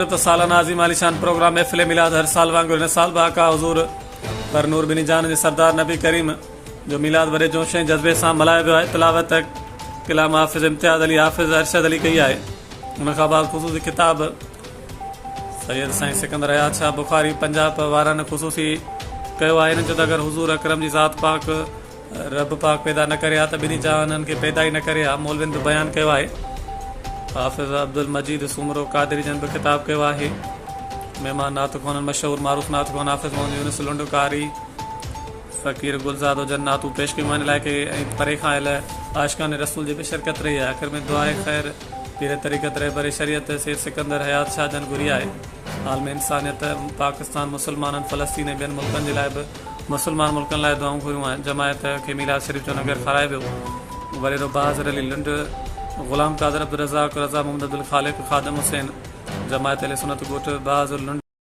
तो सालाना आज़िम आलीशान प्रोग्राम महफिल मिलाद हर साल वांगुर साल बाका हुजूर पर नूर बिन जान जे सरदार नबी करीम जो मिलाद बड़े जोश ऐं जज़्बे सां मल्हायो वियो आहे। तिलावत कलाम हाफ़िज़ इम्तियाज़ अली हाफ़िज़ अरशद अली कई आहे। उनखां बाद ख़ुसूसी किताब सैयद साईं सिकंदर हयात शाह बुखारी पंजाब वारनि ख़ुसूसी कयो आहे। हिन जो त अगरि हुज़ूर अकरम जी ज़ात पाक रब पाक पैदा न करे हा त ॿिन्ही जहाननि खे पैदा ई न करे हा। मौलविन बि बयानु कयो आहे। हाफ़िज़ अब्दुल मजीद सुमरो कादरी जन बि किताब कयो आहे। महिमान नात ख़वान मशहूर मारूफ़ नात ख़वान हाफ़िज़ मोहम्मद यूनुस लुंडकारी फ़कीर गुलज़ाद जन नातू पेश कयूं आहिनि इलाइक़े ऐं परे खां आयल आशिक़ान रसूल जी बि शिरकत रही आहे। आख़िर में दुआए ख़ैर पीर तरीक़त रहबर शरीयत सैयद सिकंदर हयात शाह जन घुरी आहे। आलम इंसानियत पाकिस्तान मुसलमाननि फ़लस्तीन ऐं ॿियनि मुल्कनि जे लाइ बि मुसलमान मुल्कनि लाइ दुआऊं घुरियूं आहिनि। जमायत खे मीलाद शरीफ़ जो नगर खाराए वियो। वरेरो बहाज़र अली लुंड गुलाम कादर अब्दुल रज़ाक रज़ा मोहम्मद अब्दुल ख़ालिक़ ख़ादम हुसैन जमायत अहले सुन्नत ॻोठ बहाज़ुर लुंड